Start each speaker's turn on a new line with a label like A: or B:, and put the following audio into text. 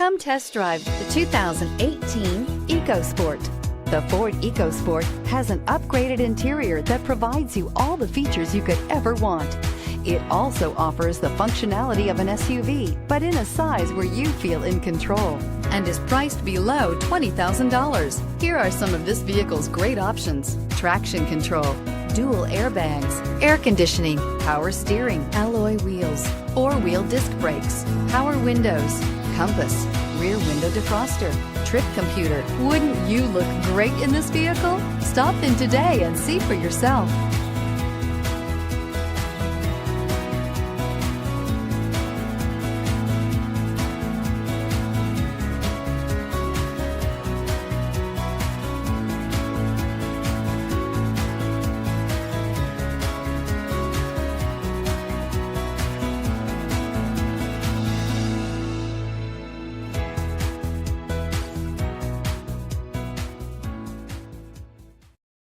A: Come test drive the 2018 EcoSport. The Ford Ecosport has an upgraded interior that provides you all the features you could ever want. It also offers the functionality of an SUV, but in a size where you feel in control, and is priced below $20,000. Here are some of this vehicle's great options: traction control, dual airbags, air conditioning, power steering, alloy wheels, four-wheel disc brakes, power windows, compass, rear window defroster, trip computer. Wouldn't you look great in this vehicle? Stop in today and see for yourself.